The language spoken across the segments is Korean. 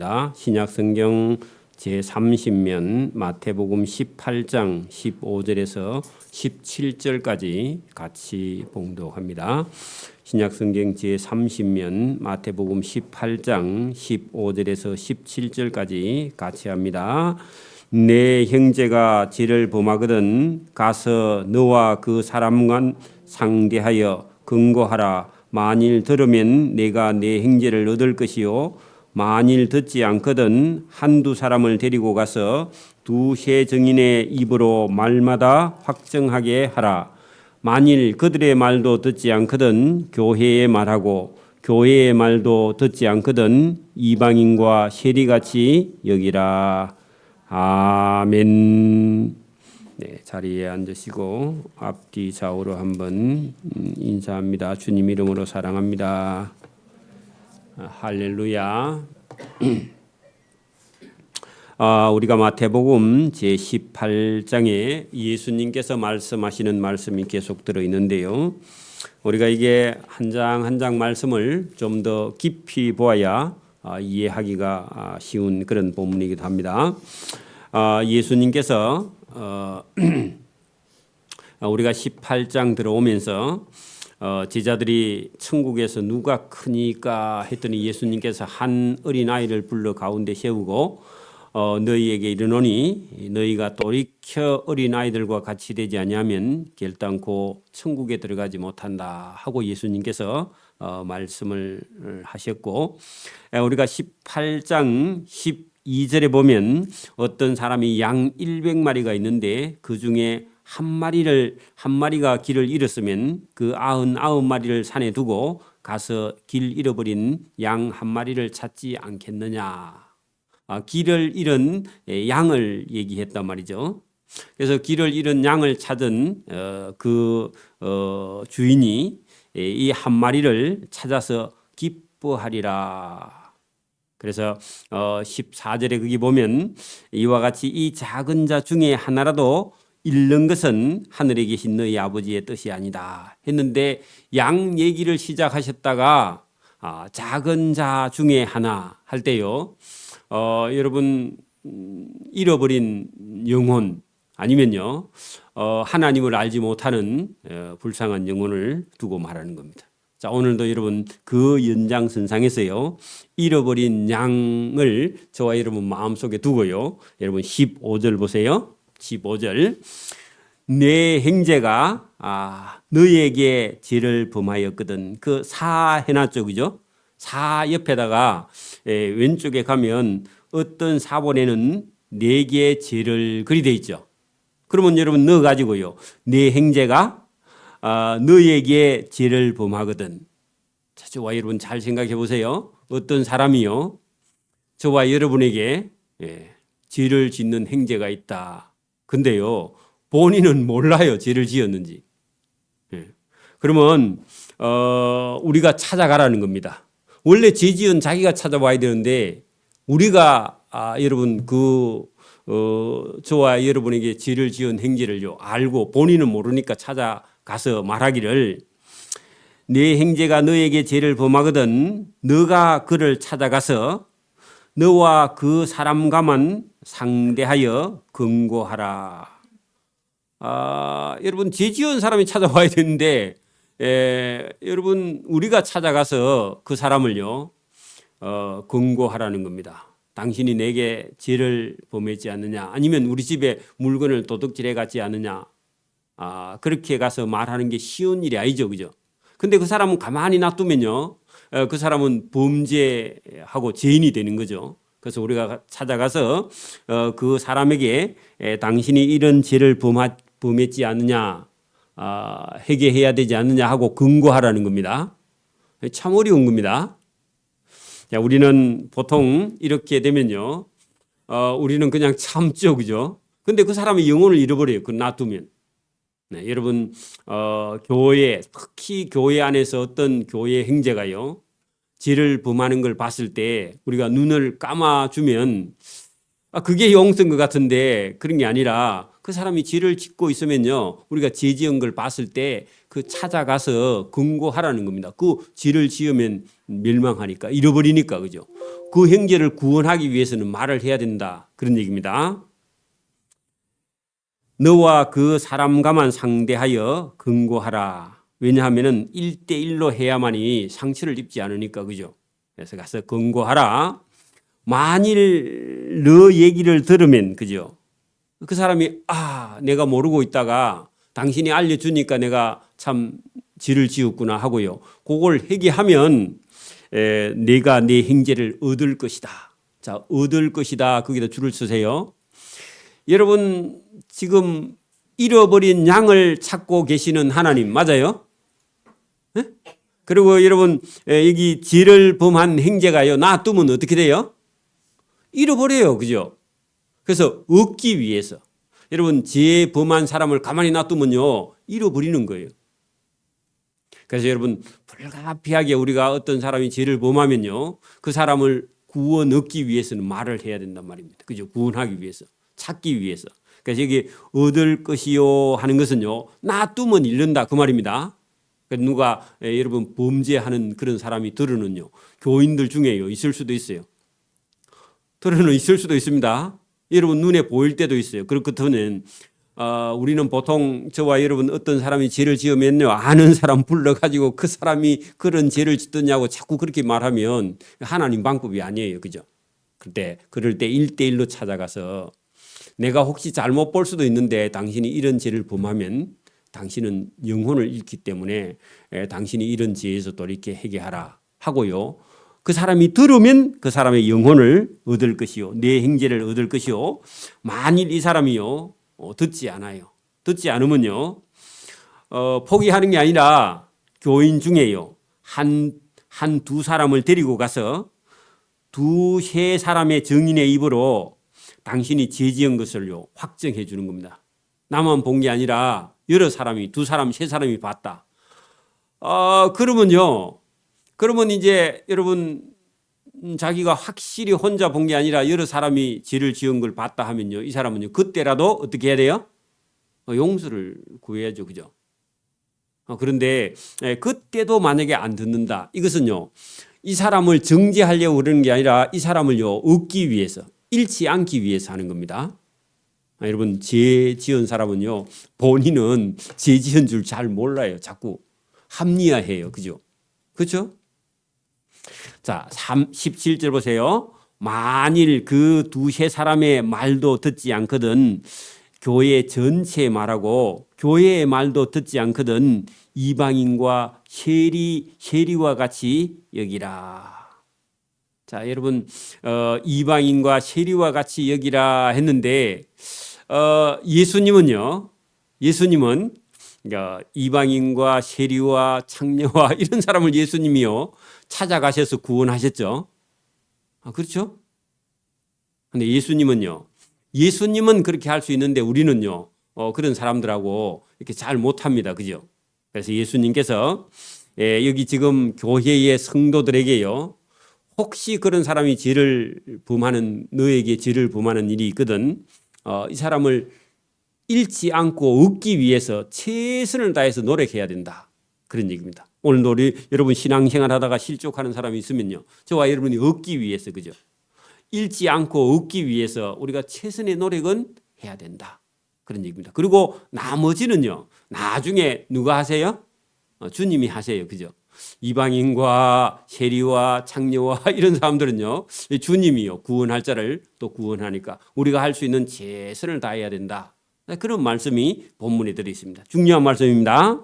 봉독합니다. 신약성경 제30면 마태복음 18장 15절에서 17절까지 같이 봉독합니다. 신약성경 제30면 마태복음 18장 15절에서 17절까지 같이 합니다. 내 형제가 죄를 범하거든 가서 너와 그 사람과 상대하여 근거하라. 만일 들으면 내가 내 형제를 얻을 것이요 만일 듣지 않거든 한두 사람을 데리고 가서 두세 증인의 입으로 말마다 확정하게 하라. 만일 그들의 말도 듣지 않거든 교회의 말하고 교회의 말도 듣지 않거든 이방인과 세리같이 여기라. 아멘. 네, 자리에 앉으시고 앞뒤 좌우로 한번 인사합니다. 주님 이름으로 사랑합니다. 할렐루야. 우리가 마태복음 제18장에 예수님께서 말씀하시는 말씀이 계속 들어있는데요. 우리가 이게 한 장 한 장 말씀을 좀 더 깊이 보아야 이해하기가 쉬운 그런 본문이기도 합니다. 예수님께서 우리가 18장 들어오면서 제자들이 천국에서 누가 크니까 했더니 예수님께서 한 어린아이를 불러 가운데 세우고 너희에게 이르노니 너희가 돌이켜 어린아이들과 같이 되지 아니하면 결단코 천국에 들어가지 못한다 하고 예수님께서 말씀을 하셨고, 우리가 18장 12절에 보면 어떤 사람이 양 100마리가 있는데 그 중에 한 마리가 길을 잃었으면 그 99마리를 산에 두고 가서 길 잃어버린 양 한 마리를 찾지 않겠느냐. 길을 잃은 양을 얘기했단 말이죠. 그래서 길을 잃은 양을 찾은 주인이 이 한 마리를 찾아서 기뻐하리라. 그래서 14절에 거기 보면 이와 같이 이 작은 자 중에 하나라도 잃는 것은 하늘에 계신 너희 아버지의 뜻이 아니다 했는데, 양 얘기를 시작하셨다가 작은 자 중에 하나 할 때요, 여러분 잃어버린 영혼 아니면요 하나님을 알지 못하는 불쌍한 영혼을 두고 말하는 겁니다. 자, 오늘도 여러분 그 연장선상에서요 잃어버린 양을 저와 여러분 마음속에 두고요, 여러분 15절 보세요. 15절, 내 형제가 너희에게 죄를 범하였거든. 그 사 해놨죠, 그죠? 사 옆에다가 왼쪽에 가면 어떤 사본에는 네 개의 죄를 그리 돼 있죠. 그러면 여러분 넣어 가지고요, 내 형제가 너희에게 죄를 범하거든. 자, 저와 여러분 잘 생각해 보세요. 어떤 사람이요 저와 여러분에게 죄를 짓는 형제가 있다. 근데요 본인은 몰라요, 죄를 지었는지. 그러면 우리가 찾아가라는 겁니다. 원래 죄 지은 자기가 찾아와야 되는데 우리가 여러분 저와 여러분에게 죄를 지은 행제를요 알고 본인은 모르니까 찾아가서 말하기를, 내 형제가 너에게 죄를 범하거든 너가 그를 찾아가서 너와 그 사람과만 상대하여 근거하라. 여러분 죄 지은 사람이 찾아와야 되는데 여러분 우리가 찾아가서 그 사람을요 근거하라는 겁니다. 당신이 내게 죄를 범했지 않느냐, 아니면 우리 집에 물건을 도둑질해 갔지 않느냐, 그렇게 가서 말하는 게 쉬운 일이 아니죠, 그죠? 근데 그 사람은 가만히 놔두면요 그 사람은 범죄하고 죄인이 되는 거죠. 그래서 우리가 찾아가서 그 사람에게 당신이 이런 죄를 범했지 않느냐, 회개해야 되지 않느냐 하고 근거하라는 겁니다. 참 어려운 겁니다. 자, 우리는 보통 이렇게 되면요 우리는 그냥 참죠, 그죠? 근데 그 사람이 영혼을 잃어버려요, 그 놔두면. 네, 여러분 교회, 특히 교회 안에서 어떤 교회 행제가요 죄를 범하는 걸 봤을 때 우리가 눈을 감아주면 그게 용서인 것 같은데 그런 게 아니라 그 사람이 죄를 짓고 있으면요. 우리가 죄 지은 걸 봤을 때 그 찾아가서 금고하라는 겁니다. 그 죄를 지으면 멸망하니까 잃어버리니까 그죠. 그 형제를 구원하기 위해서는 말을 해야 된다. 그런 얘기입니다. 너와 그 사람과만 상대하여 금고하라. 왜냐하면은 1대1로 해야만이 상처를 입지 않으니까 그죠. 그래서 가서 금고하라. 만일 너 얘기를 들으면 그죠. 그 사람이 내가 모르고 있다가 당신이 알려주니까 내가 참 죄를 지었구나 하고요. 그걸 회개하면 내가 내 형제를 얻을 것이다. 자, 얻을 것이다. 거기다 줄을 쓰세요. 여러분 지금 잃어버린 양을 찾고 계시는 하나님 맞아요? 네? 그리고 여러분 여기 죄를 범한 형제가요. 놔두면 어떻게 돼요? 잃어버려요. 그죠? 그래서 얻기 위해서 여러분 죄 범한 사람을 가만히 놔두면요 잃어버리는 거예요. 그래서 여러분 불가피하게 우리가 어떤 사람이 죄를 범하면요 그 사람을 구원 얻기 위해서는 말을 해야 된단 말입니다. 그죠? 구원하기 위해서 찾기 위해서. 그래서 여기 얻을 것이요 하는 것은요 놔두면 잃는다 그 말입니다. 누가 여러분 범죄하는 그런 사람이 들으는요 교인들 중에요 있을 수도 있어요. 들으는 있을 수도 있습니다. 여러분 눈에 보일 때도 있어요. 그렇거든요. 우리는 보통 저와 여러분 어떤 사람이 죄를 지으면요 아는 사람 불러가지고 그 사람이 그런 죄를 짓더냐고 자꾸 그렇게 말하면 하나님 방법이 아니에요. 그죠? 그럴 때 1대1로 찾아가서 내가 혹시 잘못 볼 수도 있는데 당신이 이런 죄를 범하면 당신은 영혼을 잃기 때문에 당신이 이런 죄에서 돌이켜 회개하라 하고요. 그 사람이 들으면 그 사람의 영혼을 얻을 것이요. 내 형제를 얻을 것이요. 만일 이 사람이요. 듣지 않아요. 듣지 않으면요. 포기하는 게 아니라 교인 중에요. 두 사람을 데리고 가서 두세 사람의 증인의 입으로 당신이 죄 지은 것을요. 확정해 주는 겁니다. 나만 본 게 아니라 여러 사람이 두 사람, 세 사람이 봤다. 그러면 이제 여러분 자기가 확실히 혼자 본 게 아니라 여러 사람이 죄를 지은 걸 봤다 하면요. 이 사람은요. 그때라도 어떻게 해야 돼요? 용서를 구해야죠. 그죠? 그런데 그때도 만약에 안 듣는다. 이것은요. 이 사람을 정죄하려고 그러는 게 아니라 이 사람을요. 얻기 위해서, 잃지 않기 위해서 하는 겁니다. 여러분 죄 지은 사람은요. 본인은 죄 지은 줄 잘 몰라요. 자꾸 합리화해요. 그죠? 그렇죠? 자, 17절 보세요. 만일 그 두세 사람의 말도 듣지 않거든 교회 전체 말하고 교회의 말도 듣지 않거든 이방인과 세리와 같이 여기라. 자, 여러분 이방인과 세리와 같이 여기라 했는데 예수님은 이방인과 세리와 창녀와 이런 사람을 예수님이요 찾아가셔서 구원하셨죠. 그렇죠? 근데 예수님은 그렇게 할 수 있는데 우리는요 그런 사람들하고 이렇게 잘 못합니다. 그죠? 그래서 예수님께서 여기 지금 교회의 성도들에게요 혹시 그런 사람이 너에게 죄를 범하는 일이 있거든 이 사람을 잃지 않고 얻기 위해서 최선을 다해서 노력해야 된다. 그런 얘기입니다. 오늘도 여러분 신앙생활 하다가 실족하는 사람이 있으면요. 저와 여러분이 얻기 위해서 그죠? 잃지 않고 얻기 위해서 우리가 최선의 노력은 해야 된다. 그런 얘기입니다. 그리고 나머지는요. 나중에 누가 하세요? 주님이 하세요. 그죠? 이방인과 세리와 창녀와 이런 사람들은요. 주님이요. 구원할 자를 또 구원하니까 우리가 할 수 있는 최선을 다해야 된다. 그런 말씀이 본문에 들어 있습니다. 중요한 말씀입니다.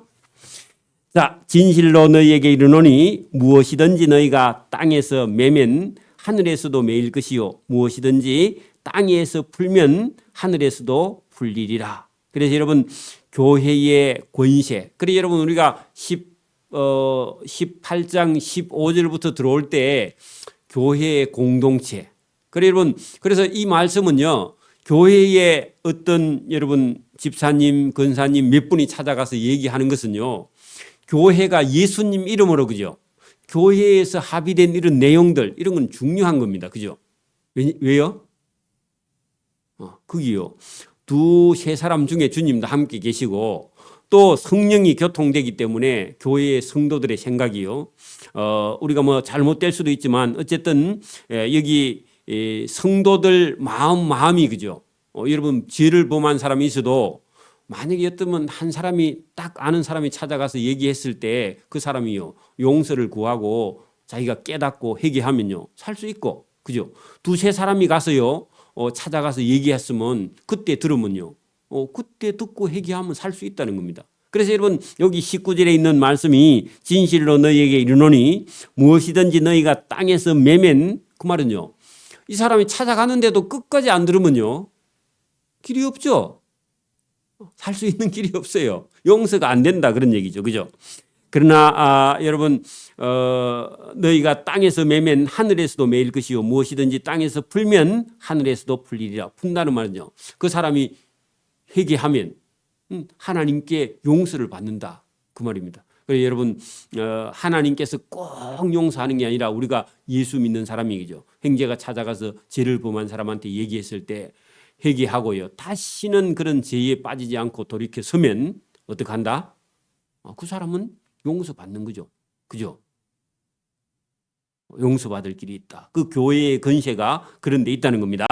자, 진실로 너희에게 이르노니 무엇이든지 너희가 땅에서 매면 하늘에서도 매일 것이요 무엇이든지 땅에서 풀면 하늘에서도 풀리리라. 그래서 여러분 교회의 권세. 그래서 여러분 우리가 18장 15절부터 들어올 때 교회의 공동체. 그래서 이 말씀은요. 교회에 어떤 여러분 집사님, 권사님 몇 분이 찾아가서 얘기하는 것은요. 교회가 예수님 이름으로 그죠? 교회에서 합의된 이런 내용들 이런 건 중요한 겁니다. 그죠? 왜요? 거기요. 두세 사람 중에 주님도 함께 계시고 또 성령이 교통되기 때문에 교회의 성도들의 생각이요. 우리가 뭐 잘못될 수도 있지만 어쨌든 여기 성도들 마음이 그죠. 여러분 죄를 범한 사람이 있어도 만약에 어떠면 한 사람이 딱 아는 사람이 찾아가서 얘기했을 때 그 사람이요 용서를 구하고 자기가 깨닫고 회개하면요 살 수 있고 그죠. 두세 사람이 가서요 찾아가서 얘기했으면 그때 들으면요 그때 듣고 회개하면 살 수 있다는 겁니다. 그래서 여러분 여기 19절에 있는 말씀이 진실로 너희에게 이르노니 무엇이든지 너희가 땅에서 매면 그 말은요 이 사람이 찾아가는데도 끝까지 안 들으면요 길이 없죠. 살 수 있는 길이 없어요. 용서가 안 된다 그런 얘기죠. 그죠? 그러나 여러분 너희가 땅에서 매면 하늘에서도 매일 것이요 무엇이든지 땅에서 풀면 하늘에서도 풀리리라. 푼다는 말은요. 그 사람이 회개하면 하나님께 용서를 받는다. 그 말입니다. 그래서 여러분 하나님께서 꼭 용서하는 게 아니라 우리가 예수 믿는 사람이죠. 형제가 찾아가서 죄를 범한 사람한테 얘기했을 때 회개하고요. 다시는 그런 죄에 빠지지 않고 돌이켜 서면 어떻게 한다? 그 사람은 용서받는 거죠. 그죠? 용서받을 길이 있다. 그 교회의 건세가 그런 데 있다는 겁니다.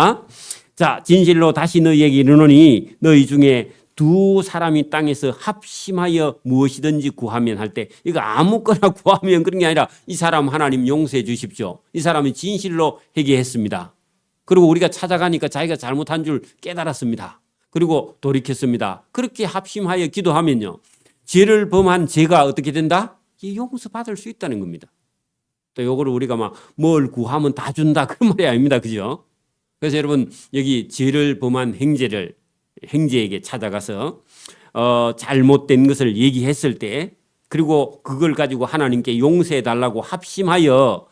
자, 진실로 다시 너희에게 이르노니 너희 중에 두 사람이 땅에서 합심하여 무엇이든지 구하면 할 때 이거 아무거나 구하면 그런 게 아니라 이 사람 하나님 용서해 주십시오. 이 사람이 진실로 회개했습니다. 그리고 우리가 찾아가니까 자기가 잘못한 줄 깨달았습니다. 그리고 돌이켰습니다. 그렇게 합심하여 기도하면요. 죄를 범한 죄가 어떻게 된다? 용서받을 수 있다는 겁니다. 또 요거를 우리가 막 뭘 구하면 다 준다 그런 말이 아닙니다. 그죠? 그래서 여러분 여기 죄를 범한 형제에게 찾아가서 잘못된 것을 얘기했을 때 그리고 그걸 가지고 하나님께 용서해 달라고 합심하여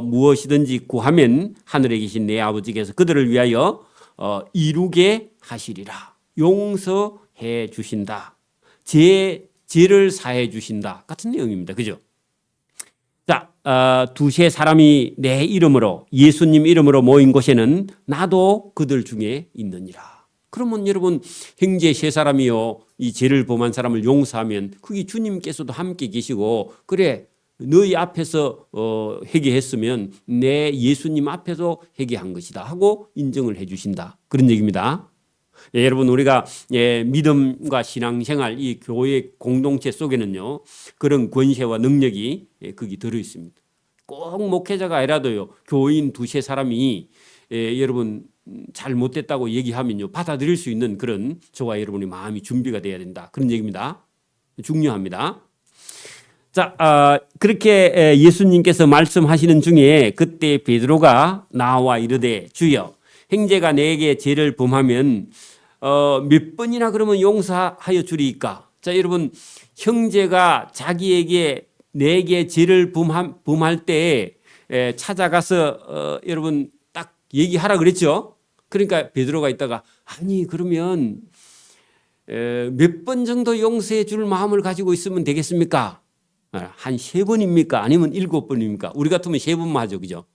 무엇이든지 구하면 하늘에 계신 내 아버지께서 그들을 위하여 이루게 하시리라. 용서해 주신다. 죄를 사해 주신다. 같은 내용입니다. 그죠? 자, 두세 사람이 내 이름으로 예수님 이름으로 모인 곳에는 나도 그들 중에 있느니라. 그러면 여러분 형제 세 사람이요 이 죄를 범한 사람을 용서하면 그게 주님께서도 함께 계시고 그래 너희 앞에서 회개했으면 내 예수님 앞에서 회개한 것이다 하고 인정을 해 주신다. 그런 얘기입니다. 예, 여러분 우리가 믿음과 신앙생활 이 교회 공동체 속에는요 그런 권세와 능력이 거기 들어 있습니다. 꼭 목회자가 아니라도요 교인 두세 사람이 여러분 잘못됐다고 얘기하면요 받아들일 수 있는 그런 저와 여러분의 마음이 준비가 돼야 된다. 그런 얘기입니다. 중요합니다. 자, 그렇게 예수님께서 말씀하시는 중에 그때 베드로가 나와 이르되 주여 형제가 내게 죄를 범하면 몇 번이나 그러면 용서하여 주리이까? 자, 여러분 형제가 자기에게 내게 죄를 범할 때 찾아가서 여러분 딱 얘기하라 그랬죠. 그러니까 베드로가 있다가 아니 그러면 몇 번 정도 용서해 줄 마음을 가지고 있으면 되겠습니까? 한 3번입니까? 아니면 7번입니까? 우리 같으면 3번만 하죠. 그죠?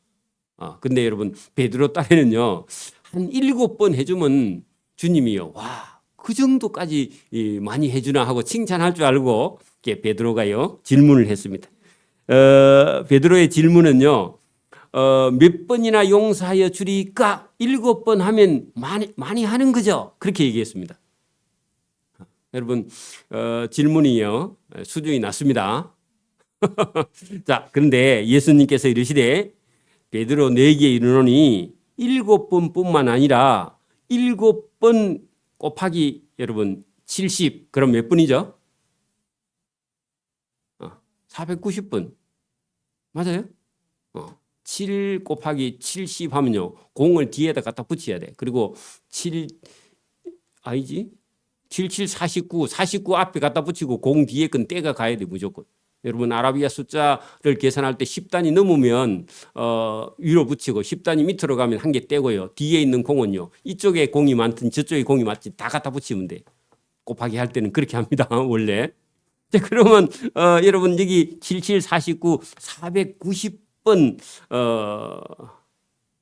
근데 여러분 베드로 딸에는요 한 7번 해주면 주님이요 와, 그 정도까지 많이 해주나 하고 칭찬할 줄 알고 베드로가요 질문을 했습니다. 베드로의 질문은요 몇 번이나 용서하여 주리까? 7번 하면 많이 하는 거죠. 그렇게 얘기했습니다. 여러분 질문이요 수준이 낮습니다. 자, 그런데 예수님께서 이르시되 베드로 내게 이르노니 7번뿐만 아니라 7번 곱하기 여러분 70 그럼 몇 분이죠? 490분 맞아요? 7 곱하기 70 하면요 공을 뒤에다 갖다 붙여야 돼. 그리고 7 아니지 77 49 앞에 갖다 붙이고 공 뒤에 건 떼가 가야 돼 무조건. 여러분 아라비아 숫자를 계산할 때 10단이 넘으면 위로 붙이고 10단이 밑으로 가면 한 개 떼고요. 뒤에 있는 공은요. 이쪽에 공이 많든 저쪽에 공이 많든 다 갖다 붙이면 돼. 곱하기 할 때는 그렇게 합니다. 원래. 그러면 여러분 여기 77, 49, 490번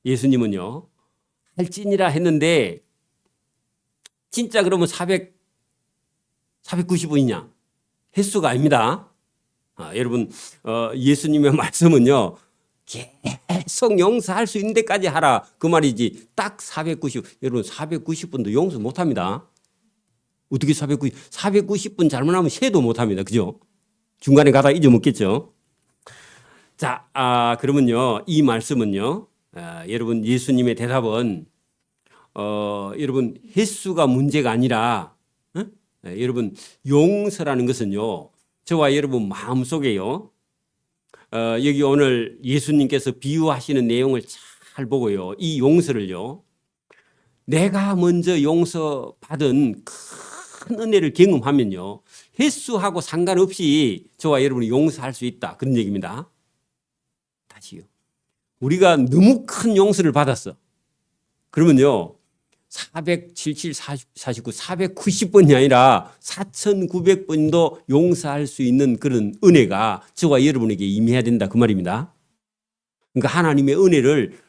예수님은요. 할지니라 했는데 진짜 그러면 490원이냐? 횟수가 아닙니다. 여러분 예수님의 말씀은요. 계속 용서할 수 있는 데까지 하라 그 말이지 딱 490. 여러분 490분도 용서 못합니다. 어떻게 490분 잘못하면 세도 못합니다. 그죠? 중간에 가다 잊어먹겠죠. 자, 그러면요 이 말씀은요 여러분 예수님의 대답은 여러분 횟수가 문제가 아니라 여러분 용서라는 것은요 저와 여러분 마음속에요 여기 오늘 예수님께서 비유하시는 내용을 잘 보고요 이 용서를요 내가 먼저 용서받은 큰 은혜를 경험하면요 횟수하고 상관없이 저와 여러분이 용서할 수 있다 그런 얘기입니다. 다시요 우리가 너무 큰 용서를 받았어. 그러면요 477, 49, 490번이 아니라 4,900번도 용서할 수 있는 그런 은혜가 저와 여러분에게 임해야 된다 그 말입니다. 그러니까 하나님의 은혜를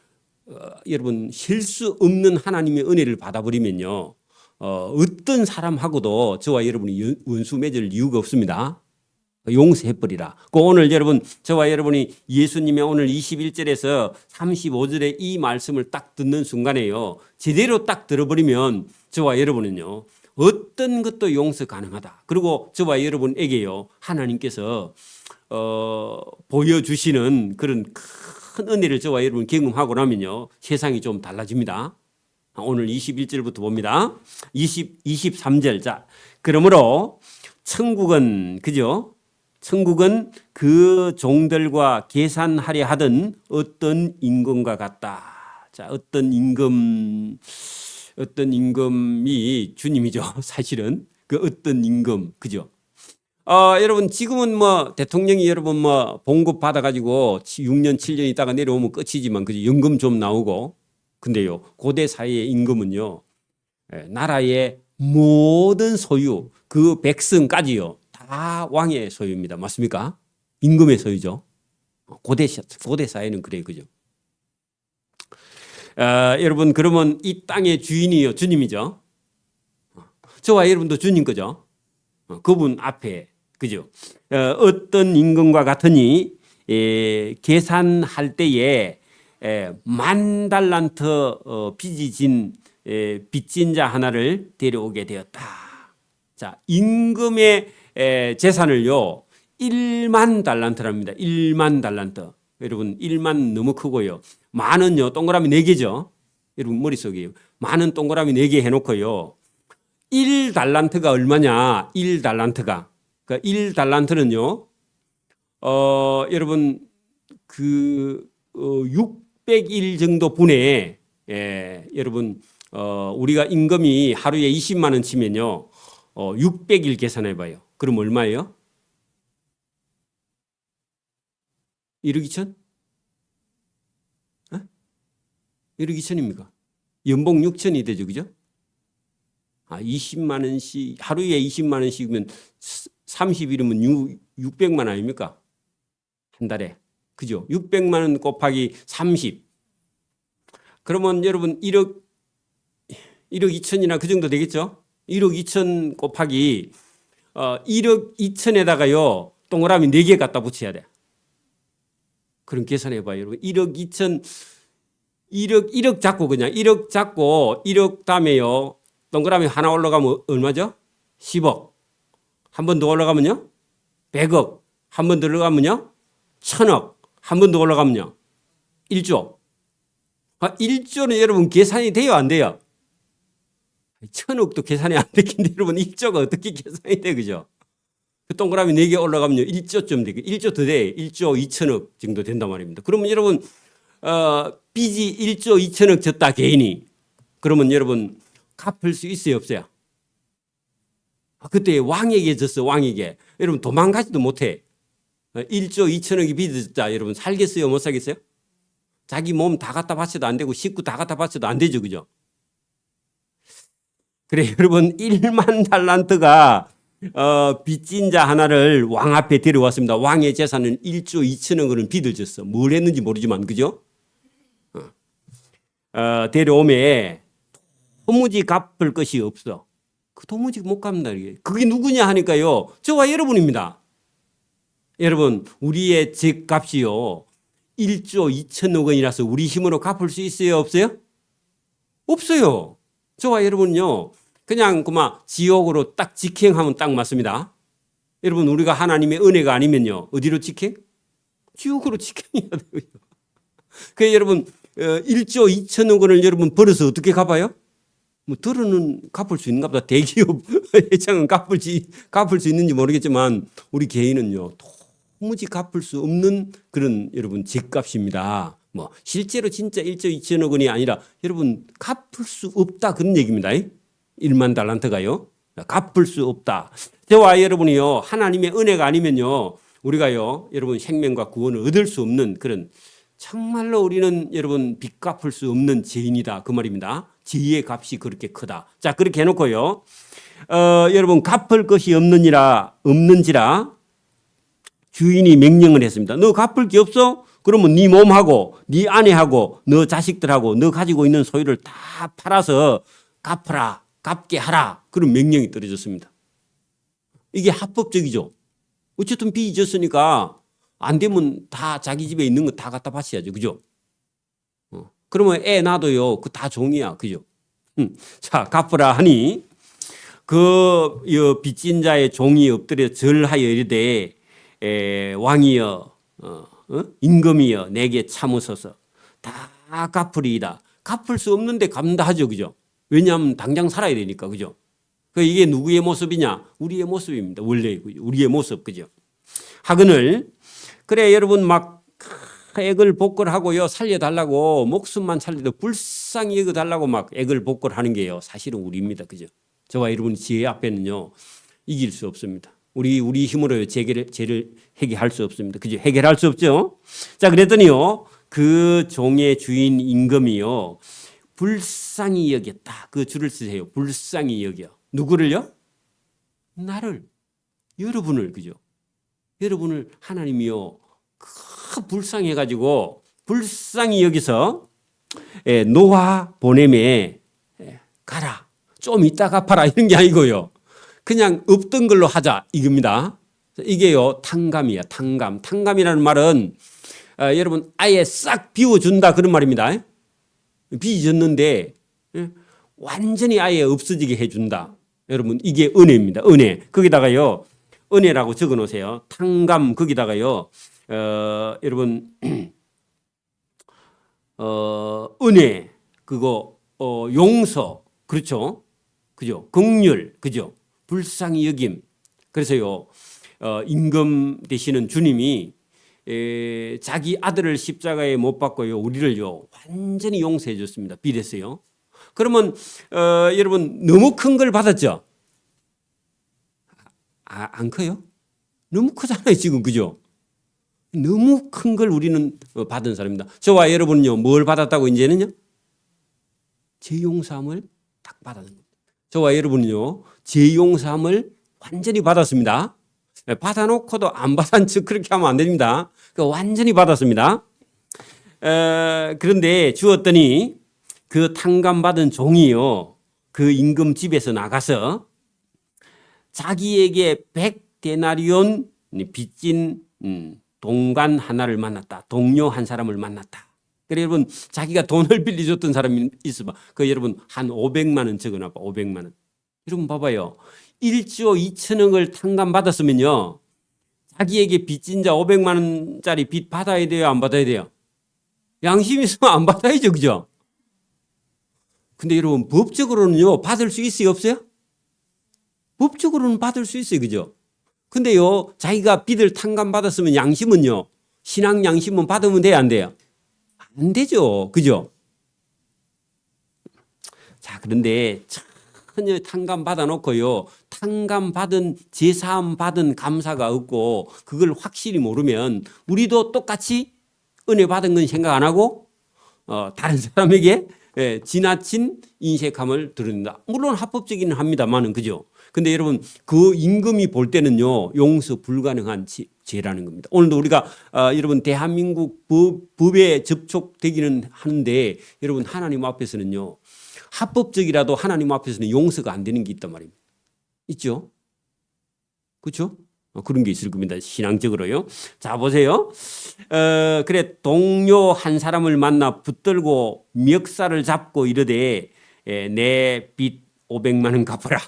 여러분 쉴 수 없는 하나님의 은혜를 받아버리면요 어떤 사람하고도 저와 여러분이 원수 맺을 이유가 없습니다. 용서해버리라. 오늘 여러분 저와 여러분이 예수님의 오늘 21절에서 35절의 이 말씀을 딱 듣는 순간에요 제대로 딱 들어버리면 저와 여러분은요 어떤 것도 용서 가능하다. 그리고 저와 여러분에게요 하나님께서 보여주시는 그런 큰 은혜를 저와 여러분 경험하고 나면요 세상이 좀 달라집니다. 오늘 21절부터 봅니다. 23절. 자, 그러므로 천국은 그죠? 천국은 그 종들과 계산하려 하던 어떤 임금과 같다. 자, 어떤 임금이 주님이죠. 사실은 그 어떤 임금 그죠? 여러분 지금은 뭐 대통령이 여러분 뭐 봉급 받아가지고 6년 7년 있다가 내려오면 끝이지만 그죠? 연금 좀 나오고 근데요 고대 사회의 임금은요 나라의 모든 소유 그 백성까지요 다 왕의 소유입니다. 맞습니까? 임금의 소유죠. 고대 사회는 그래요. 그죠? 여러분 그러면 이 땅의 주인이요 주님이죠. 저와 여러분도 주님 거죠. 그분 앞에 그죠? 어떤 임금과 같으니 계산할 때에 10,000달란트 빚이 진 빚진 자 하나를 데려오게 되었다. 자, 임금의 재산을요 10,000달란트랍니다. 10,000달란트. 여러분 1만 너무 크고요. 만은요 동그라미 4개죠. 여러분 머릿속에 만은 동그라미 4개 해놓고요. 1달란트가 얼마냐? 1달란트가 그러니까 1달란트는요 여러분 그 600일 정도 분에 여러분 우리가 임금이 하루에 20만 원 치면요 600일 계산해 봐요. 그럼 얼마예요? 1억 2천? 1억 2천입니까? 연봉 6천이 되죠. 그죠? 20만 원씩 하루에 20만 원씩이면 30일이면 600만 원 아닙니까? 한 달에. 그죠? 600만 원 곱하기 30. 그러면 여러분 1억 2천이나 그 정도 되겠죠? 1억 2천 곱하기 1억 2천에다가요 동그라미 4개 갖다 붙여야 돼. 그럼 계산해 봐요. 여러분 1억 2천 1억 잡고 그냥 1억 잡고 1억 다음에요 동그라미 하나 올라가면 얼마죠? 10억. 한 번 더 올라가면요 100억. 한 번 더 올라가면요 1,000억. 한 번 더 올라가면요 1조. 1조는 여러분 계산이 돼요 안 돼요? 1,000억도 계산이 안 되긴데 여러분 1조가 어떻게 계산이 돼 그죠? 그 동그라미 4개 올라가면요 1조쯤 되고 1조 더 돼. 1조 2천억 정도 된단 말입니다. 그러면 여러분 빚이 1조 2천억 졌다 개인이. 그러면 여러분 갚을 수 있어요 없어요? 그때 왕에게 졌어 왕에게. 여러분 도망가지도 못해. 1조 2천억이 빚졌다. 여러분 살겠어요 못 살겠어요? 자기 몸 다 갖다 바쳐도 안 되고 식구 다 갖다 바쳐도 안 되죠. 그죠? 그래 여러분 1만 달란트가 빚진 자 하나를 왕 앞에 데려왔습니다. 왕의 재산은 1조 2천억을 빚을 졌어. 뭘 했는지 모르지만 그죠? 데려오매 도무지 갚을 것이 없어. 그 도무지 못 갚는다. 그게 누구냐 하니까요. 저와 여러분입니다. 여러분, 우리의 죄값이요 1조 2천억 원이라서 우리 힘으로 갚을 수 있어요, 없어요? 없어요. 저와 여러분요 그냥 그만 지옥으로 딱 직행하면 딱 맞습니다. 여러분, 우리가 하나님의 은혜가 아니면요 어디로 직행? 지옥으로 직행해야 돼요. 그 여러분 1조 2천억 원을 여러분 벌어서 어떻게 갚아요? 뭐 들어는 갚을 수 있는가 보다. 대기업 회장은 갚을 수 있는지 모르겠지만 우리 개인은요 도무지 갚을 수 없는 그런 여러분 죄값입니다. 뭐 실제로 진짜 1조 2천억 원이 아니라 여러분 갚을 수 없다 그런 얘기입니다. 1만 달란트가요 갚을 수 없다. 저와 여러분이요 하나님의 은혜가 아니면요 우리가요 여러분 생명과 구원을 얻을 수 없는 그런 정말로 우리는 여러분 빚 갚을 수 없는 죄인이다 그 말입니다. 죄의 값이 그렇게 크다. 자 그렇게 해놓고요 여러분 갚을 것이 없는지라 주인이 명령을 했습니다. 너 갚을 게 없어? 그러면 네 몸하고 네 아내하고 너 자식들하고 너 가지고 있는 소유를 다 팔아서 갚아라. 갚게 하라. 그런 명령이 떨어졌습니다. 이게 합법적이죠. 어쨌든 빚이 졌으니까 안 되면 다 자기 집에 있는 거 다 갖다 바쳐야죠. 그죠? 그러면 애 놔도요. 그 다 종이야. 그죠? 자, 갚으라 하니 그 빚진 자의 종이 엎드려 절하여 이르되 왕이여 임금이여 내게 참으소서 다 갚으리이다. 갚을 수 없는데 갚는다 하죠. 그죠? 왜냐하면 당장 살아야 되니까. 그죠? 이게 누구의 모습이냐? 우리의 모습입니다. 원래 우리의 모습. 그죠? 하거늘 그래 여러분 막 액을 복걸하고요 살려달라고 목숨만 살려도 불쌍히 여겨달라고 막 액을 복걸하는 게요 사실은 우리입니다. 그죠? 저와 여러분 지혜 앞에는요 이길 수 없습니다. 우리 힘으로 죄를 해결할 수 없습니다. 그죠? 해결할 수 없죠. 자 그랬더니요 그 종의 주인 임금이요 불쌍히 여겼다. 그 줄을 쓰세요. 불쌍히 여겨. 누구를요? 나를, 여러분을. 그죠? 여러분을 하나님이요 불쌍해가지고 불쌍히 여기서 노아 보내매 가라. 좀 이따 갚아라 이런 게 아니고요. 그냥 없던 걸로 하자 이겁니다. 이게요 탕감이야. 탕감이라는 말은 여러분 아예 싹 비워준다 그런 말입니다. 빚졌는데 완전히 아예 없어지게 해준다. 여러분 이게 은혜입니다. 은혜. 거기다가요 은혜라고 적어 놓으세요. 탕감 거기다가요 여러분 은혜 그거 용서 그렇죠? 그죠? 긍휼 그죠? 불쌍히 여김. 그래서요 임금 되시는 주님이 자기 아들을 십자가에 못 박고요 우리를요 완전히 용서해 줬습니다. 빚에서요. 그러면 여러분 너무 큰 걸 받았죠? 안 커요? 너무 크잖아요 지금. 그죠? 너무 큰 걸 우리는 받은 사람입니다. 저와 여러분은요 뭘 받았다고 이제는요? 죄 용서함을 딱 받았는 겁니다. 저와 여러분은요 죄 용서함을 완전히 받았습니다. 받아놓고도 안 받은 척 그렇게 하면 안 됩니다. 완전히 받았습니다. 그런데 주었더니 그 탕감받은 종이요 그 임금 집에서 나가서 자기에게 100데나리온 빚진 동관 하나를 만났다. 동료 한 사람을 만났다. 그래 여러분 자기가 돈을 빌려줬던 사람이 있어봐. 여러분 한 500만 원 적어놔봐. 500만 원. 여러분 봐봐요. 1조 2천억을 탕감받았으면요 자기에게 빚진 자 500만 원짜리 빚 받아야 돼요? 안 받아야 돼요? 양심 있으면 안 받아야죠. 그죠? 근데 여러분 법적으로는요 받을 수 있어요? 없어요? 법적으로는 받을 수 있어요. 그죠? 근데요 자기가 빚을 탕감받았으면 양심은요 신앙 양심은 받으면 돼요? 안 돼요? 안 되죠. 그죠? 자 그런데 전혀 탕감 받아놓고요 탕감받은 제사함 받은 감사가 없고 그걸 확실히 모르면 우리도 똑같이 은혜 받은 건 생각 안 하고 다른 사람에게 지나친 인색함을 드러낸다. 물론 합법적이긴 합니다만은. 그죠? 근데 여러분 그 임금이 볼 때는요 용서 불가능한 죄라는 겁니다. 오늘도 우리가 여러분 대한민국 법에 접촉되기는 하는데 여러분 하나님 앞에서는요. 합법적이라도 하나님 앞에서는 용서가 안 되는 게 있단 말입니다. 있죠? 그렇죠? 그런 게 있을 겁니다. 신앙적으로요. 자, 보세요. 그래 동료 한 사람을 만나 붙들고 멱살을 잡고 이르되 내 빚 500만 원 갚아라.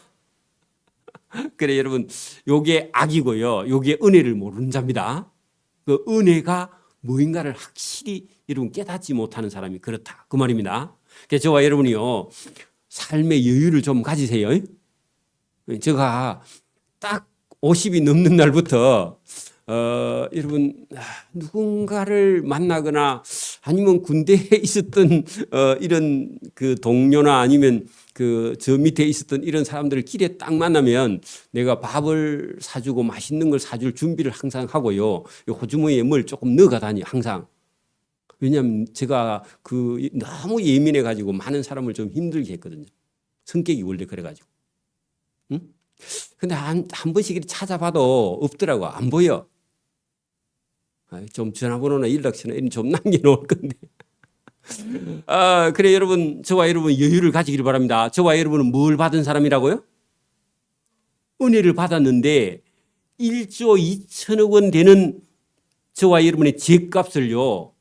그래 여러분 요게 악이고요. 요게 은혜를 모르는 자입니다. 그 은혜가 뭐인가를 확실히 여러분 깨닫지 못하는 사람이 그렇다. 그 말입니다. 그래서 저와 여러분이요. 삶의 여유를 좀 가지세요. 제가 딱 50이 넘는 날부터 여러분 누군가를 만나거나 아니면 군대에 있었던 이런 그 동료나 아니면 그 저 밑에 있었던 이런 사람들을 길에 딱 만나면 내가 밥을 사주고 맛있는 걸 사줄 준비를 항상 하고요. 호주머니에 뭘 조금 넣어가 다니 항상. 왜냐하면 제가 그 너무 예민해 가지고 많은 사람을 좀 힘들게 했거든요. 성격이 원래 그래 가지고. 응? 근데 한 번씩 이렇게 찾아봐도 없더라고. 안 보여. 좀 전화번호나 연락처나 이런 좀 남겨놓을 건데. 그래 여러분 저와 여러분 여유를 가지기를 바랍니다. 저와 여러분은 뭘 받은 사람이라고요? 은혜를 받았는데 1조 2천억 원 되는 저와 여러분의 죄값을요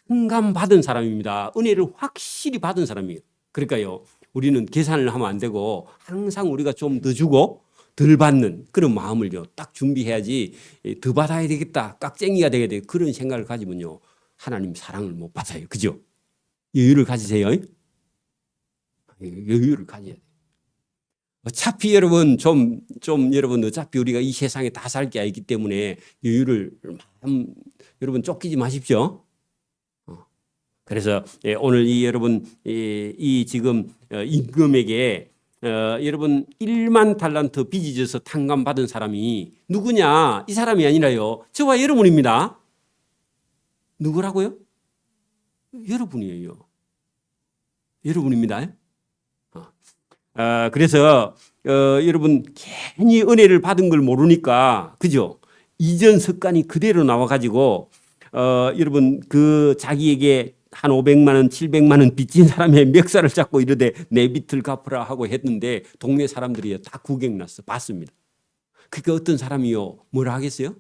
탕감받은 사람입니다. 은혜를 확실히 받은 사람이에요. 그러니까요 우리는 계산을 하면 안 되고 항상 우리가 좀 더 주고 덜 받는 그런 마음을요 딱 준비해야지. 더 받아야 되겠다 깍쟁이가 되게 돼 그런 생각을 가지면요 하나님 사랑을 못 받아요. 그죠? 여유를 가지세요. 여유를 가져야 돼요. 어차피 여러분 좀 여러분 어차피 우리가 이 세상에 다 살 게 아니기 때문에 여유를 여러분 쫓기지 마십시오. 그래서 오늘 이 여러분 이 지금 임금에게 여러분 1만 달란트 빚이 져서 탕감받은 사람이 누구냐? 이 사람이 아니라요. 저와 여러분입니다. 누구라고요? 여러분이에요. 여러분입니다. 그래서 여러분 괜히 은혜를 받은 걸 모르니까 그죠? 이전 습관이 그대로 나와가지고 여러분 그 자기에게 한 500만 원, 700만 원 빚진 사람의 멱살을 잡고 이러되 내 빚을 갚으라 하고 했는데 동네 사람들이 다 구경났어. 봤습니다. 그러니까 어떤 사람이요. 뭐라 하겠어요?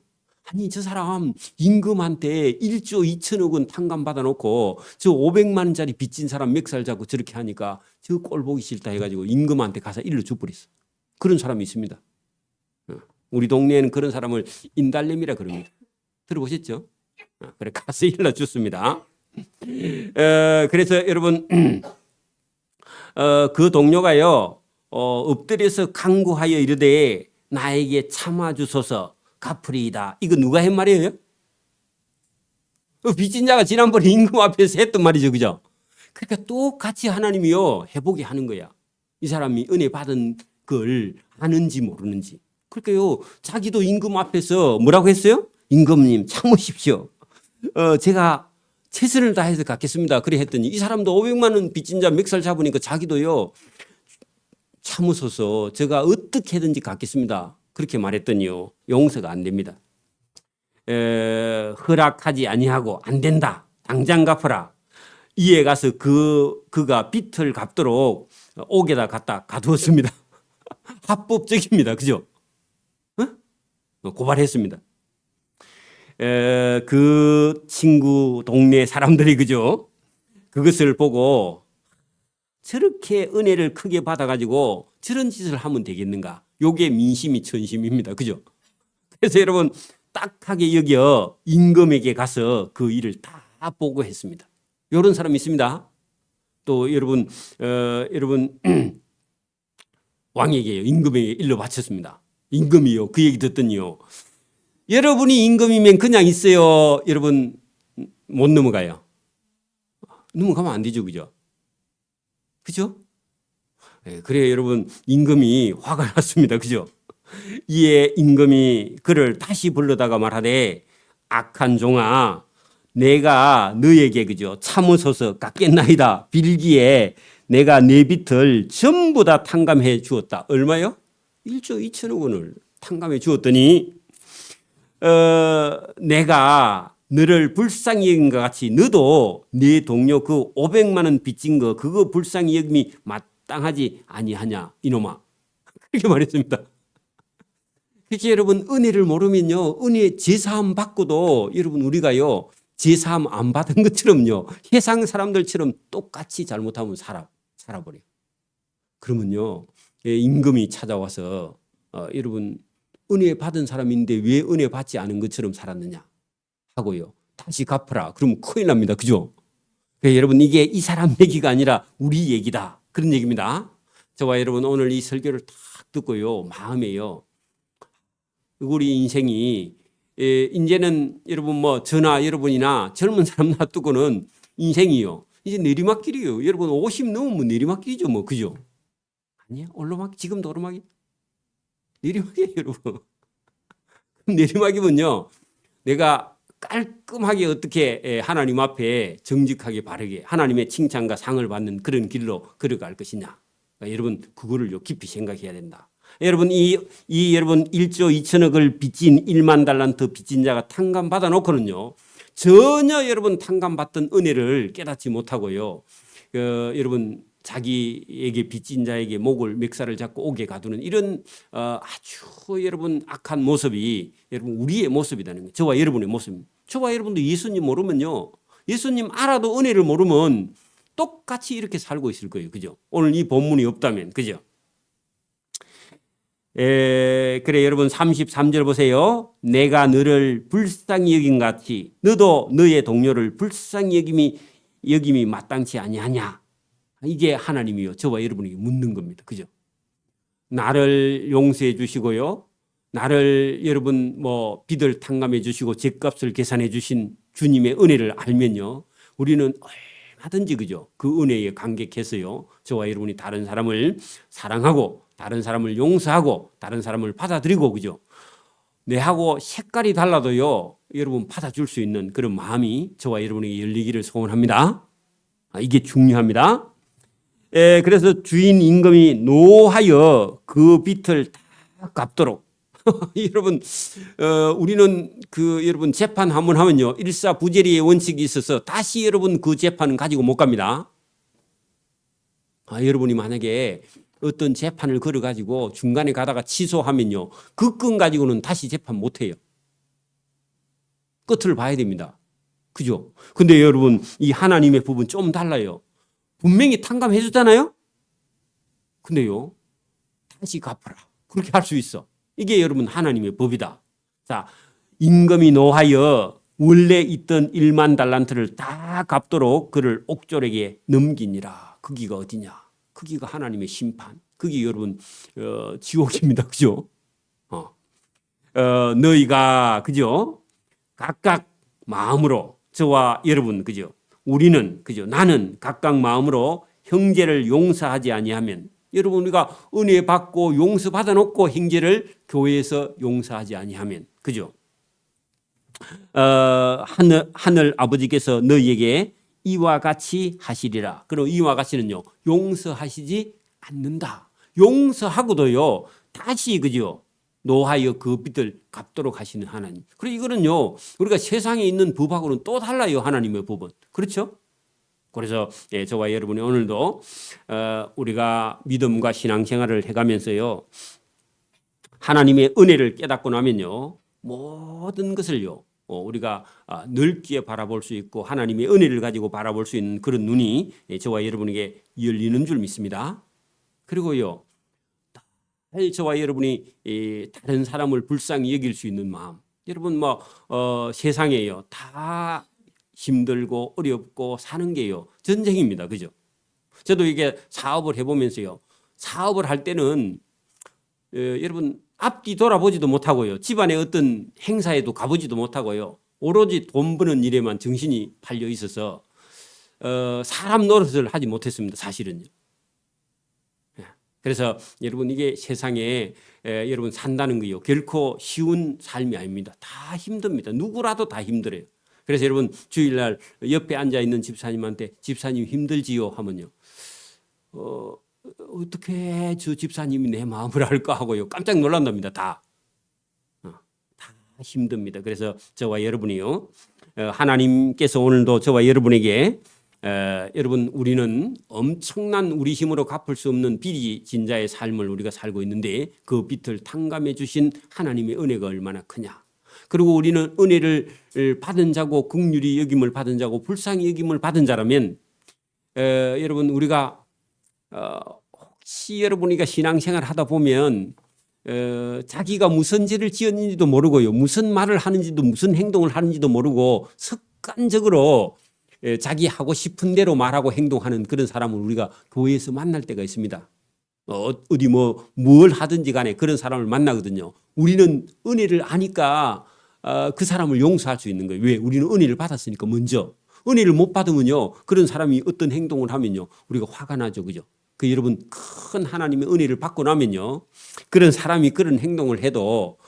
아니 저 사람 임금한테 1조 2천억 원 탕감 받아놓고 저 500만 원짜리 빚진 사람 멱살 잡고 저렇게 하니까 저 꼴 보기 싫다 해가지고 임금한테 가서 일러 줘버렸어. 그런 사람이 있습니다. 우리 동네에는 그런 사람을 인달렘이라 그럽니다. 들어보셨죠? 그래 가서 일러 줬습니다. 그래서 여러분 그 동료가요 엎드려서 간구하여 이르되 나에게 참아주소서 갚으리이다. 이거 누가 한 말이에요? 빚진 자가 지난번에 임금 앞에서 했던 말이죠. 그죠? 그러니까 똑같이 하나님이요 해보게 하는 거야. 이 사람이 은혜 받은 걸 아는지 모르는지. 그러니까요 자기도 임금 앞에서 뭐라고 했어요? 임금님 참으십시오. 제가 최선을 다해서 갚겠습니다. 그래 했더니 이 사람도 500만 원 빚진 자 멱살 잡으니까 자기도요 참으소서 제가 어떻게든지 갚겠습니다. 그렇게 말했더니요 용서가 안 됩니다. 허락하지 아니하고 안 된다. 당장 갚아라. 이에 가서 그가 빚을 갚도록 옥에다 갖다 가두었습니다. 합법적입니다. 그죠? 고발했습니다. 그 친구 동네 사람들이 그죠? 그것을 보고 저렇게 은혜를 크게 받아가지고 저런 짓을 하면 되겠는가? 요게 민심이 천심입니다. 그죠? 그래서 여러분 딱하게 여겨 임금에게 가서 그 일을 다 보고했습니다. 이런 사람이 있습니다. 또 여러분 왕에게요 임금에게 일러 바쳤습니다. 임금이요 그 얘기 듣더니요 여러분이 임금이면 그냥 있어요. 여러분 못 넘어가요. 넘어가면 안 되죠. 그죠? 그죠? 그래 여러분 임금이 화가 났습니다. 그죠? 이에 임금이 그를 다시 불러다가 말하되 악한 종아 내가 너에게 그죠 참으소서 깎겠나이다 빌기에 내가 내 빚을 전부 다 탕감해 주었다. 얼마요? 1조 2천억 원을 탕감해 주었더니 내가 너를 불쌍히 여긴 것 같이 너도 네 동료 그 500만 원 빚진 거 그거 불쌍히 여김이 마땅하지 아니하냐 이놈아. 그렇게 말했습니다. 그렇게 여러분 은혜를 모르면요. 은혜 제사함 받고도 여러분 우리가요. 제사함 안 받은 것처럼요. 세상 사람들처럼 똑같이 잘못하면 살아버려요. 그러면요. 임금이 찾아와서 여러분 은혜 받은 사람인데 왜 은혜 받지 않은 것처럼 살았느냐 하고요. 다시 갚으라. 그러면 큰일 납니다. 그죠? 여러분 이게 이 사람 얘기가 아니라 우리 얘기다. 그런 얘기입니다. 저와 여러분 오늘 이 설교를 딱 듣고요. 마음에요. 우리 인생이 이제는 여러분 뭐 저나 여러분이나 젊은 사람 놔두고는 인생이요. 이제 내리막길이에요. 여러분 50 넘으면 내리막길이죠. 뭐 그죠? 아니야. 올라막 지금도 오르막이 내리막이에요, 여러분. 내리막이면요. 내가 깔끔하게 어떻게 하나님 앞에 정직하게 바르게 하나님의 칭찬과 상을 받는 그런 길로 걸어갈 것이냐. 그러니까 여러분 그거를 깊이 생각해야 된다. 여러분 이 여러분 1조 2천억을 빚진 1만 달란트 빚진 자가 탕감 받아 놓고는요. 전혀 여러분 탕감 받던 은혜를 깨닫지 못하고요. 여러분 자기에게 빚진 자에게 목을 멱살을 잡고 옥에 가두는 이런 아주 여러분 악한 모습이 여러분 우리의 모습이라는 거예요. 저와 여러분의 모습입니다. 저와 여러분도 예수님 모르면요. 예수님 알아도 은혜를 모르면 똑같이 이렇게 살고 있을 거예요. 그죠? 오늘 이 본문이 없다면. 그죠? 그래 여러분 33절 보세요. 내가 너를 불쌍히 여긴 같이 너도 너의 동료를 불쌍히 여김이 마땅치 아니하냐. 이게 하나님이요. 저와 여러분에게 묻는 겁니다. 그죠? 나를 용서해 주시고요. 나를 여러분 뭐 빚을 탕감해 주시고 죗값을 계산해 주신 주님의 은혜를 알면요. 우리는 얼마든지 그죠? 그 은혜에 감격해서요. 저와 여러분이 다른 사람을 사랑하고 다른 사람을 용서하고 다른 사람을 받아들이고 그죠? 내하고 색깔이 달라도요. 여러분 받아줄 수 있는 그런 마음이 저와 여러분에게 열리기를 소원합니다. 이게 중요합니다. 그래서 주인 임금이 노하여 그 빚을 다 갚도록 여러분 우리는 그 여러분 재판 한번 하면요. 일사부재리의 원칙이 있어서 다시 여러분 그 재판은 가지고 못 갑니다. 여러분이 만약에 어떤 재판을 걸어가지고 중간에 가다가 취소하면요. 그 건 가지고는 다시 재판 못해요. 끝을 봐야 됩니다. 그죠? 근데 여러분 이 하나님의 법은 좀 달라요. 분명히 탕감해 줬잖아요. 근데요. 다시 갚아라. 그렇게 할 수 있어. 이게 여러분 하나님의 법이다. 자, 임금이 노하여 원래 있던 1만 달란트를 다 갚도록 그를 옥졸에게 넘기니라. 거기가 어디냐? 거기가 하나님의 심판. 거기 여러분 지옥입니다. 그죠? 너희가 그죠? 각각 마음으로 저와 여러분 그죠? 우리는 그죠? 나는 각각 마음으로 형제를 용서하지 아니하면 여러분 우리가 은혜 받고 용서 받아 놓고 형제를 교회에서 용서하지 아니하면 그죠? 하늘 아버지께서 너희에게 이와 같이 하시리라. 그럼 이와 같이는요. 용서하시지 않는다. 용서하고도요. 다시 그죠? 노하여 그 빚을 갚도록 하시는 하나님. 그리고 이거는요. 우리가 세상에 있는 법하고는 또 달라요. 하나님의 법은. 그렇죠? 그래서 저와 여러분이 오늘도 우리가 믿음과 신앙생활을 해가면서요. 하나님의 은혜를 깨닫고 나면요. 모든 것을요. 우리가 넓게 바라볼 수 있고 하나님의 은혜를 가지고 바라볼 수 있는 그런 눈이 저와 여러분에게 열리는 줄 믿습니다. 그리고요. 저와 여러분이 다른 사람을 불쌍히 여길 수 있는 마음. 여러분 세상에요. 다 힘들고 어렵고 사는 게요. 전쟁입니다. 그죠? 저도 이게 사업을 해보면서요. 사업을 할 때는 여러분 앞뒤 돌아보지도 못하고요. 집안의 어떤 행사에도 가보지도 못하고요. 오로지 돈 버는 일에만 정신이 팔려 있어서 사람 노릇을 하지 못했습니다. 사실은요. 그래서 여러분 이게 세상에 여러분 산다는 거요. 결코 쉬운 삶이 아닙니다. 다 힘듭니다. 누구라도 다 힘들어요. 그래서 여러분 주일날 옆에 앉아 있는 집사님한테 집사님 힘들지요 하면요. 어떻게 저 집사님이 내 마음을 알까 하고요. 깜짝 놀란답니다. 다 힘듭니다. 그래서 저와 여러분이요, 하나님께서 오늘도 저와 여러분에게 여러분 우리는 엄청난 우리 힘으로 갚을 수 없는 비리진자의 삶을 우리가 살고 있는데 그 빚을 탕감해 주신 하나님의 은혜가 얼마나 크냐. 그리고 우리는 은혜를 받은 자고 긍휼히 여김을 받은 자고 불쌍히 여김을 받은 자라면 여러분 우리가 혹시 여러분이가 신앙생활 하다 보면 자기가 무슨 죄를 지었는지도 모르고요, 무슨 말을 하는지도 무슨 행동을 하는지도 모르고 습관적으로 자기 하고 싶은 대로 말하고 행동하는 그런 사람을 우리가 교회에서 만날 때가 있습니다. 어디 뭘 하든지 간에 그런 사람을 만나거든요. 우리는 은혜를 아니까 그 사람을 용서할 수 있는 거예요. 왜? 우리는 은혜를 받았으니까 먼저. 은혜를 못 받으면요, 그런 사람이 어떤 행동을 하면요, 우리가 화가 나죠, 그죠? 그 여러분 큰 하나님의 은혜를 받고 나면요, 그런 사람이 그런 행동을 해도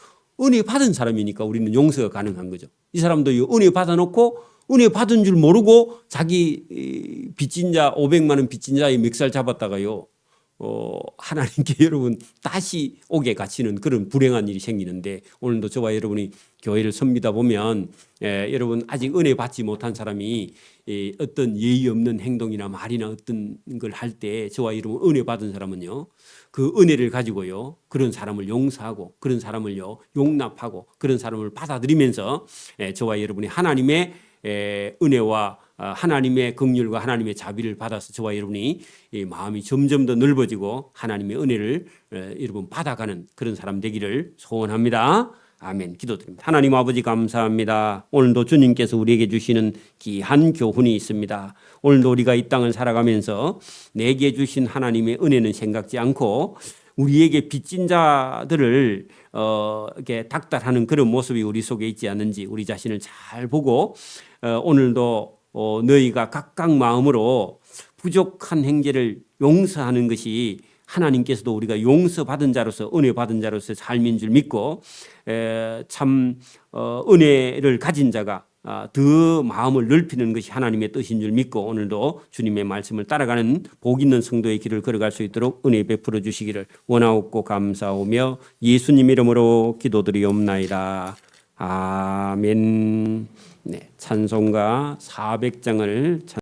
은혜 받은 사람이니까 우리는 용서가 가능한 거죠. 이 사람도 은혜 받아놓고 은혜 받은 줄 모르고 자기 빚진자 500만 원 빚진자의 멱살 잡았다가요, 하나님께 여러분 다시 옥에 갇히는 그런 불행한 일이 생기는데, 오늘도 저와 여러분이 교회를 섬기다 보면 여러분 아직 은혜 받지 못한 사람이 어떤 예의 없는 행동이나 말이나 어떤 걸 할 때 저와 여러분 은혜 받은 사람은요, 그 은혜를 가지고요 그런 사람을 용서하고 그런 사람을요 용납하고 그런 사람을 받아들이면서 저와 여러분이 하나님의 은혜와 하나님의 긍휼과 하나님의 자비를 받아서 저와 여러분이 마음이 점점 더 넓어지고 하나님의 은혜를 여러분 받아가는 그런 사람 되기를 소원합니다. 아멘. 기도드립니다. 하나님 아버지 감사합니다. 오늘도 주님께서 우리에게 주시는 귀한 교훈이 있습니다. 오늘도 우리가 이 땅을 살아가면서 내게 주신 하나님의 은혜는 생각지 않고 우리에게 빚진 자들을 이렇게 닥달하는 그런 모습이 우리 속에 있지 않는지 우리 자신을 잘 보고 오늘도 너희가 각각 마음으로 부족한 행제를 용서하는 것이 하나님께서도 우리가 용서받은 자로서 은혜 받은 자로서 삶인 줄 믿고 참 은혜를 가진 자가 더 마음을 넓히는 것이 하나님의 뜻인 줄 믿고 오늘도 주님의 말씀을 따라가는 복 있는 성도의 길을 걸어갈 수 있도록 은혜 베풀어 주시기를 원하옵고 감사오며 예수님 이름으로 기도드리옵나이다. 아멘. 네, 찬송가 400장을